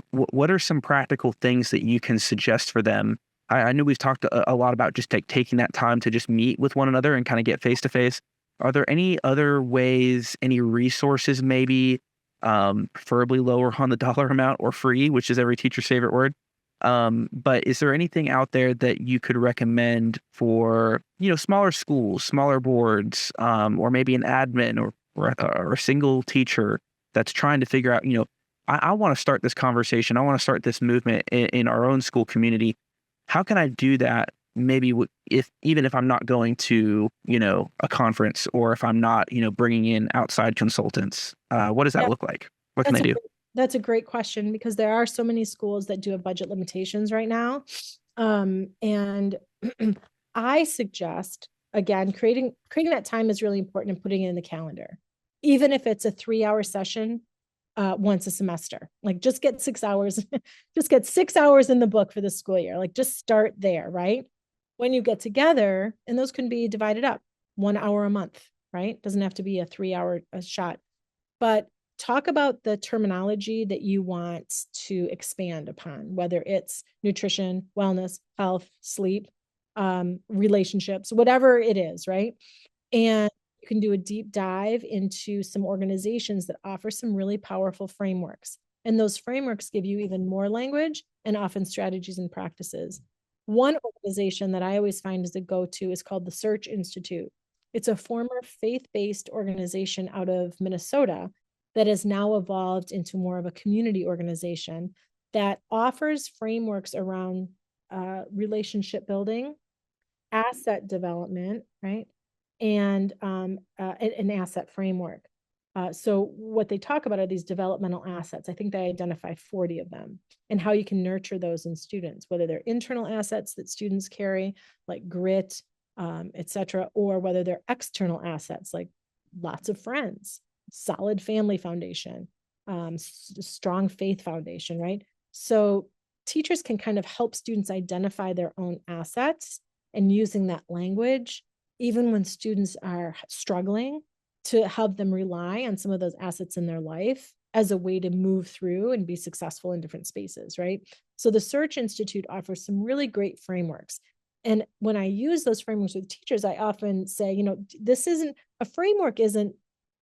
What are some practical things that you can suggest for them? I know we've talked a lot about just taking that time to just meet with one another and kind of get face to face. Are there any other ways, any resources maybe, preferably lower on the dollar amount or free, which is every teacher's favorite word? But is there anything out there that you could recommend for, smaller schools, smaller boards, or maybe an admin or a single teacher that's trying to figure out, I want to start this conversation. I want to start this movement in our own school community. How can I do that? Maybe even if I'm not going to, a conference, or if I'm not, bringing in outside consultants, what does that look like? What can they do? That's a great question, because there are so many schools that do have budget limitations right now. And I suggest, again, creating that time is really important, and putting it in the calendar. Even if it's a 3-hour session once a semester, like just get 6 hours, just get 6 hours in the book for the school year. Like just start there, right? When you get together, and those can be divided up, 1 hour a month, right? Doesn't have to be a 3-hour shot, but talk about the terminology that you want to expand upon, whether it's nutrition, wellness, health, sleep, relationships, whatever it is, right? And you can do a deep dive into some organizations that offer some really powerful frameworks. And those frameworks give you even more language and often strategies and practices. One organization that I always find is a go-to is called the Search Institute. It's a former faith-based organization out of Minnesota that has now evolved into more of a community organization that offers frameworks around relationship building, asset development, right? And an asset framework. So what they talk about are these developmental assets. I think they identify 40 of them, and how you can nurture those in students, whether they're internal assets that students carry, like grit, etc., or whether they're external assets, like lots of friends, solid family foundation, strong faith foundation, right? So teachers can kind of help students identify their own assets, and using that language, even when students are struggling, to help them rely on some of those assets in their life as a way to move through and be successful in different spaces, right? So the Search Institute offers some really great frameworks. And when I use those frameworks with teachers, I often say, this isn't a framework, isn't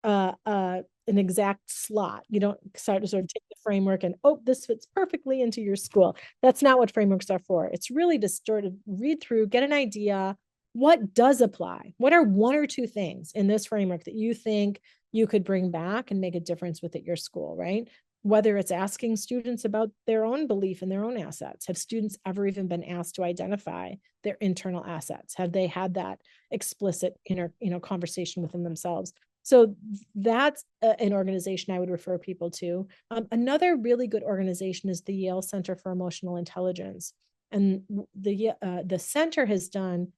an exact slot. You don't start to sort of take the framework and, oh, this fits perfectly into your school. That's not what frameworks are for. It's really to sort of read through, get an idea, what does apply? What are 1 or 2 things in this framework that you think you could bring back and make a difference with at your school, right? Whether it's asking students about their own belief in their own assets. Have students ever even been asked to identify their internal assets? Have they had that explicit inner, conversation within themselves? So that's an organization I would refer people to. Another really good organization is the Yale Center for Emotional Intelligence. And the center has done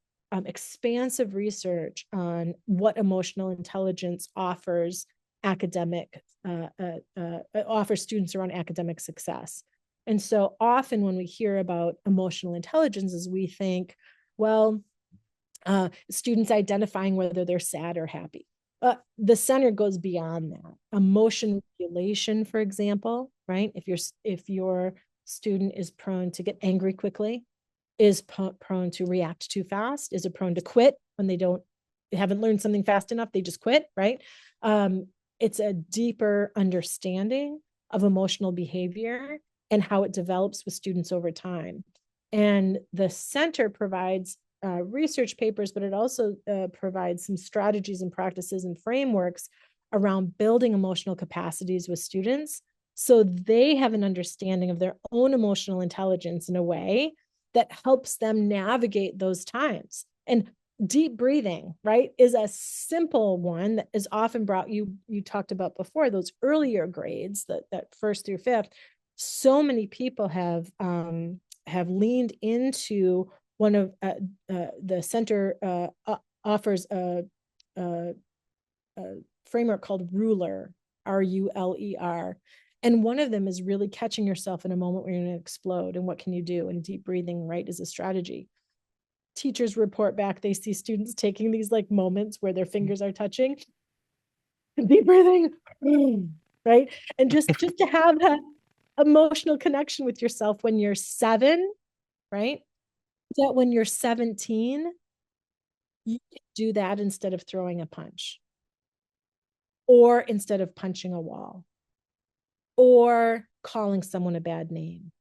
expansive research on what emotional intelligence offers academic, offers students around academic success. And so often when we hear about emotional intelligence, we think, well, students identifying whether they're sad or happy. The center goes beyond that. Emotion regulation, for example, right? If your student is prone to get angry quickly, is prone to react too fast, is it prone to quit when they haven't learned something fast enough, they just quit, right? It's a deeper understanding of emotional behavior and how it develops with students over time. And the center provides research papers, but it also provides some strategies and practices and frameworks around building emotional capacities with students so they have an understanding of their own emotional intelligence in a way that helps them navigate those times. And deep breathing, right, is a simple one that is often brought, you talked about before, those earlier grades, that first through fifth. So many people have leaned into one of the center offers a framework called Ruler, RULER. And one of them is really catching yourself in a moment where you're going to explode. And what can you do? And deep breathing, right, is a strategy. Teachers report back, they see students taking these like moments where their fingers are touching, deep breathing, right? And just to have that emotional connection with yourself when you're 7, right? That when you're 17, you can do that instead of throwing a punch, or instead of punching a wall, or calling someone a bad name.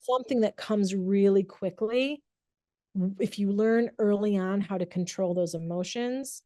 Something that comes really quickly. If you learn early on how to control those emotions,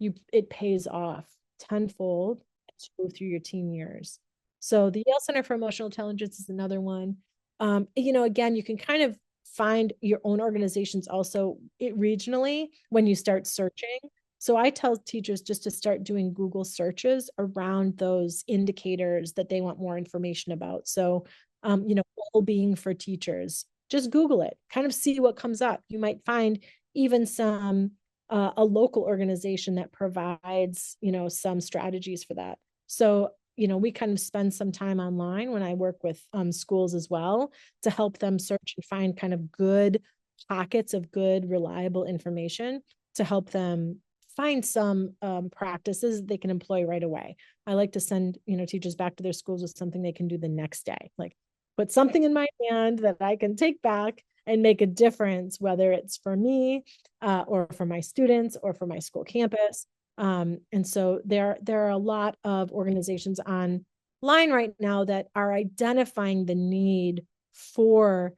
it pays off tenfold as you go through your teen years. So the Yale Center for Emotional Intelligence is another one. Again, you can kind of find your own organizations also regionally when you start searching. So I tell teachers just to start doing Google searches around those indicators that they want more information about. So, well-being for teachers, just Google it, kind of see what comes up. You might find even some a local organization that provides, some strategies for that. So, we kind of spend some time online when I work with schools as well to help them search and find kind of good pockets of good, reliable information to help them find some practices that they can employ right away. I like to send, teachers back to their schools with something they can do the next day, like put something in my hand that I can take back and make a difference, whether it's for me or for my students or for my school campus. And so there are a lot of organizations online right now that are identifying the need for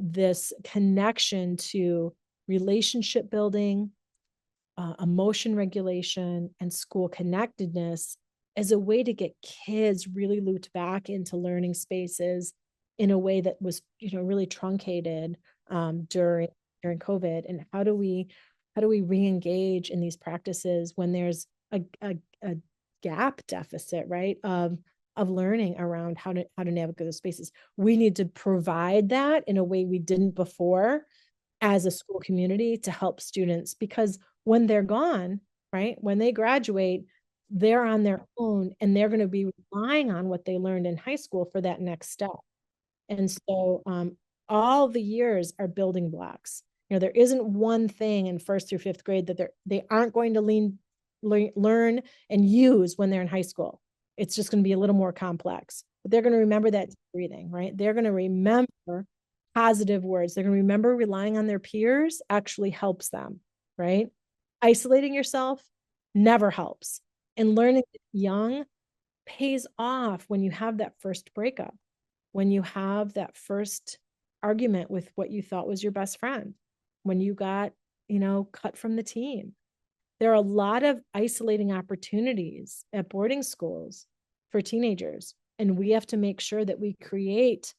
this connection to relationship building, emotion regulation, and school connectedness as a way to get kids really looped back into learning spaces in a way that was, really truncated during COVID. And how do we re-engage in these practices when there's a gap deficit, right, of learning around how to navigate those spaces? We need to provide that in a way we didn't before as a school community to help students, because when they're gone, right, when they graduate, they're on their own and they're going to be relying on what they learned in high school for that next step. And so all the years are building blocks. There isn't one thing in first through fifth grade that they aren't going to learn and use when they're in high school. It's just going to be a little more complex, but they're going to remember that breathing, right? They're going to remember positive words. They're going to remember relying on their peers actually helps them, right? Isolating yourself never helps. And learning young pays off when you have that first breakup, when you have that first argument with what you thought was your best friend, when you got, cut from the team. There are a lot of isolating opportunities at boarding schools for teenagers. And we have to make sure that we create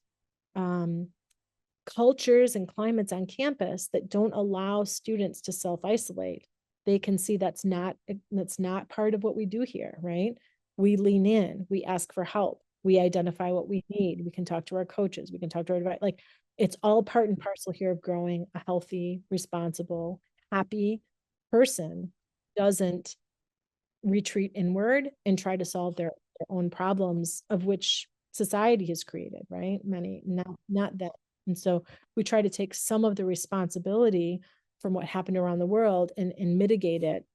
cultures and climates on campus that don't allow students to self-isolate. They can see that's not part of what we do here, right? We lean in, we ask for help, we identify what we need, we can talk to our coaches, we can talk to our advisor. Like, it's all part and parcel here of growing a healthy, responsible, happy person. Doesn't retreat inward and try to solve their own problems, of which society has created, right? Many, not that. And so we try to take some of the responsibility from what happened around the world and mitigate it,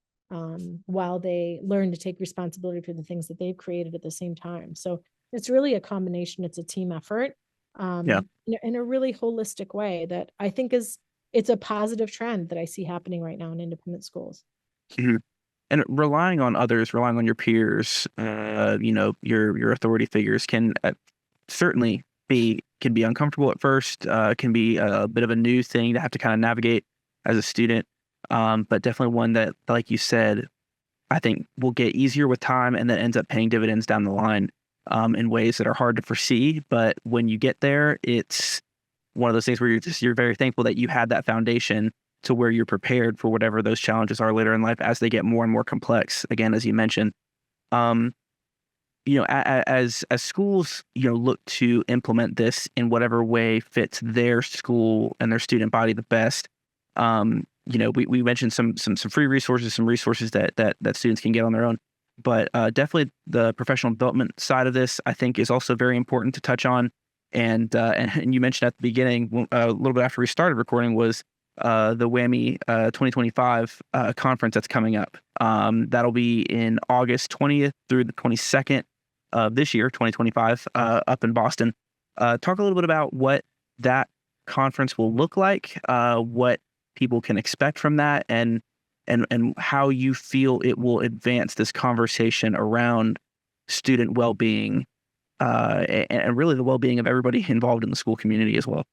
while they learn to take responsibility for the things that they've created at the same time. So it's really a combination. It's a team effort, Yeah. in a really holistic way that I think it's a positive trend that I see happening right now in independent schools. Mhm. And relying on others, relying on your peers, your authority figures can certainly can be uncomfortable at first. Can be a bit of a new thing to have to kind of navigate as a student. But definitely one that, like you said, I think will get easier with time and that ends up paying dividends down the line, in ways that are hard to foresee. But when you get there, it's one of those things where you're very thankful that you had that foundation to where you're prepared for whatever those challenges are later in life as they get more and more complex. Again, as you mentioned, um, as schools, look to implement this in whatever way fits their school and their student body the best. We mentioned some free resources, some resources that students can get on their own, but definitely the professional development side of this, I think, is also very important to touch on. And you mentioned at the beginning, a little bit after we started recording, was the WAMI 2025 conference that's coming up. That'll be in August 20th through the 22nd of this year, 2025, up in Boston. Talk a little bit about what that conference will look like, what people can expect from that, and how you feel it will advance this conversation around student well-being, and really the well-being of everybody involved in the school community as well.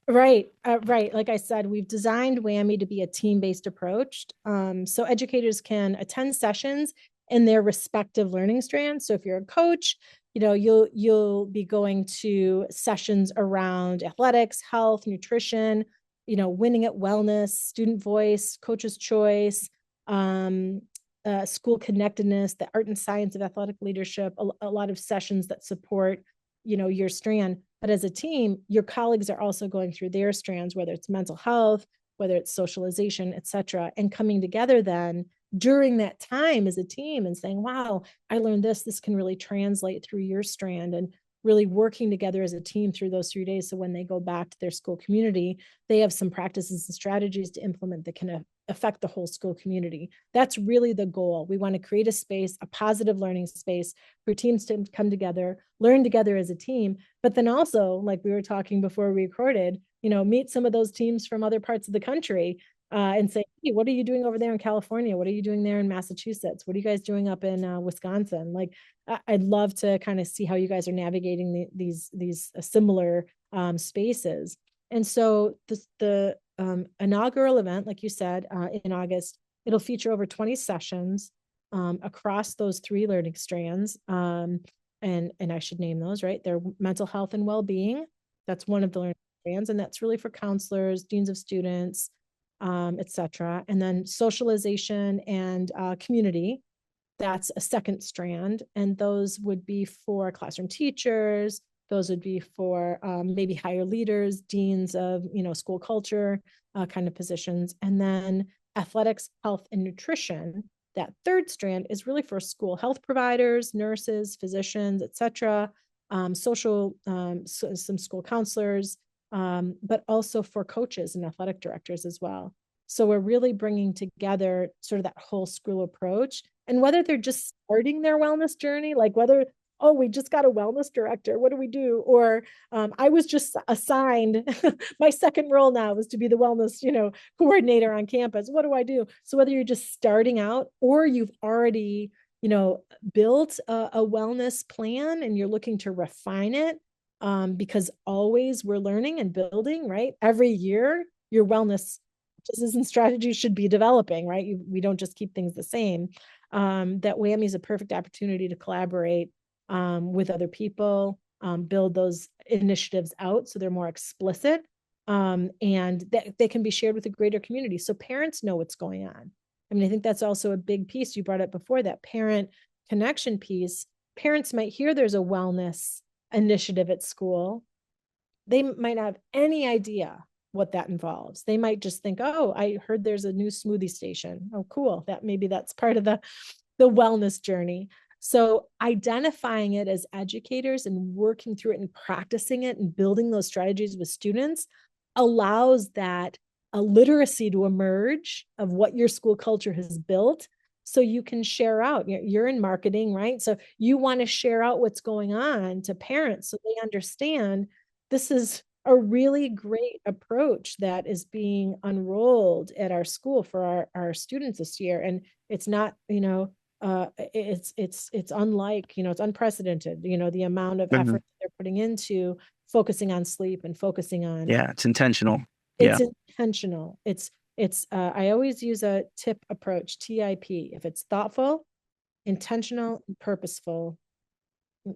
Right, right. Like I said, we've designed WAMI to be a team-based approach. So educators can attend sessions in their respective learning strands. So if you're a coach, you'll be going to sessions around athletics, health, nutrition, winning at wellness, student voice, coach's choice, school connectedness, the art and science of athletic leadership, a lot of sessions that support, your strand. But as a team, your colleagues are also going through their strands, whether it's mental health, whether it's socialization, et cetera, and coming together then during that time as a team and saying, wow, I learned this. This can really translate through your strand, and really working together as a team through those 3 days. So when they go back to their school community, they have some practices and strategies to implement that can affect the whole school community. That's really the goal. We want to create a space, a positive learning space for teams to come together, learn together as a team, but then also, like we were talking before we recorded, meet some of those teams from other parts of the country, and say, hey, what are you doing over there in California? What are you doing there in Massachusetts? What are you guys doing up in Wisconsin? Like, I'd love to kind of see how you guys are navigating these similar spaces. And so the inaugural event, like you said, in August, it'll feature over 20 sessions across those 3 learning strands. And I should name those, right? They're mental health and well-being. That's one of the learning strands, and that's really for counselors, deans of students, et cetera. And then socialization and community, that's a second strand. And those would be for classroom teachers. Those would be for maybe higher leaders, deans of, school culture kind of positions. And then athletics, health, and nutrition. That third strand is really for school health providers, nurses, physicians, et cetera, some school counselors, but also for coaches and athletic directors as well. So we're really bringing together sort of that whole school approach. And whether they're just starting their wellness journey, like whether, oh, we just got a wellness director, what do we do? Or I was just assigned, my second role now is to be the wellness, coordinator on campus. What do I do? So whether you're just starting out or you've already, built a wellness plan and you're looking to refine it, because always we're learning and building, right? Every year, your wellness practices and strategies should be developing, right? We don't just keep things the same. That WAMI is a perfect opportunity to collaborate with other people, build those initiatives out so they're more explicit, and that they can be shared with a greater community so parents know what's going on. I mean, I think that's also a big piece. You brought up before, that parent connection piece. Parents might hear there's a wellness initiative at school. They might not have any idea what that involves. They might just think, oh, I heard there's a new smoothie station. Oh, cool. Maybe that's part of the the wellness journey. So identifying it as educators and working through it and practicing it and building those strategies with students allows that a literacy to emerge of what your school culture has built, so you can share out. You're in marketing, right? So you want to share out what's going on to parents so they understand this is a really great approach that is being unrolled at our school for our students this year. And it's not, it's unlike, it's unprecedented, the amount of Mhm. effort they're putting into focusing on sleep and focusing on Yeah, it's intentional. it's Yeah. intentional. I always use a TIP approach, TIP. If it's thoughtful, intentional, and purposeful,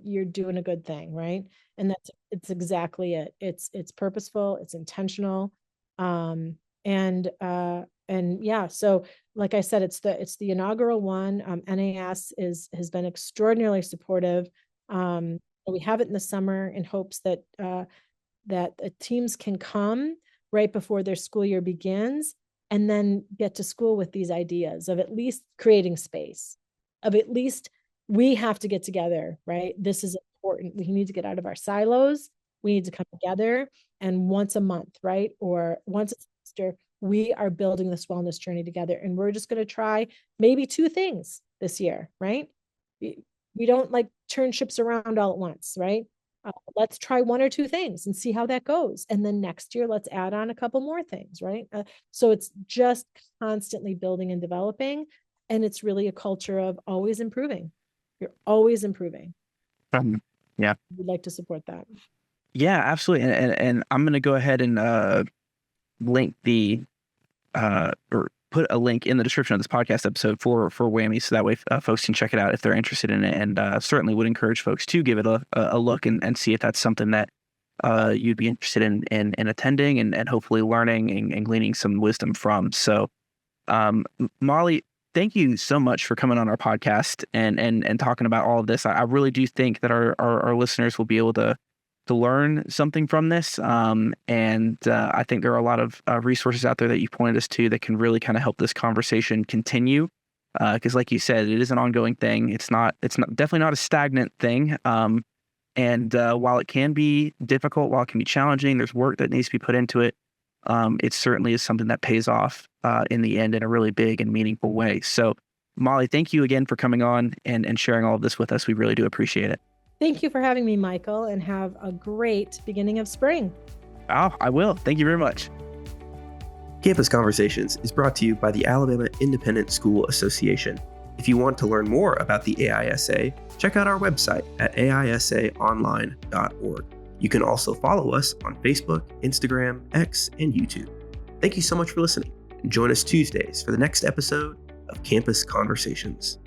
you're doing a good thing, right? And it's exactly it. It's purposeful, it's intentional. Um, and yeah, so like I said, it's the inaugural one. NAS has been extraordinarily supportive. We have it in the summer in hopes that teams can come right before their school year begins and then get to school with these ideas of at least creating space, of at least we have to get together, right? This is important. We need to get out of our silos. We need to come together, and once a month, right? Or once a semester, we are building this wellness journey together. And we're just going to try maybe 2 things this year, right? We don't like turn ships around all at once, right? Let's try 1 or 2 things and see how that goes. And then next year, let's add on a couple more things, right? So it's just constantly building and developing. And it's really a culture of always improving. You're always improving. Yeah. We'd like to support that. Yeah, absolutely. And I'm going to go ahead and link or put a link in the description of this podcast episode for Whammy, so that way folks can check it out if they're interested in it. And certainly would encourage folks to give it a look and see if that's something that you'd be interested in attending and hopefully learning and gleaning some wisdom from. So, Molly, thank you so much for coming on our podcast and talking about all of this. I really do think that our listeners will be able to learn something from this. And I think there are a lot of resources out there that you pointed us to that can really kind of help this conversation continue. Because like you said, it is an ongoing thing. It's definitely not a stagnant thing. And while it can be difficult, while it can be challenging, there's work that needs to be put into it. It certainly is something that pays off in the end in a really big and meaningful way. So, Molly, thank you again for coming on and sharing all of this with us. We really do appreciate it. Thank you for having me, Michael, and have a great beginning of spring. Oh, I will. Thank you very much. Campus Conversations is brought to you by the Alabama Independent School Association. If you want to learn more about the AISA, check out our website at aisaonline.org. You can also follow us on Facebook, Instagram, X, and YouTube. Thank you so much for listening, and join us Tuesdays for the next episode of Campus Conversations.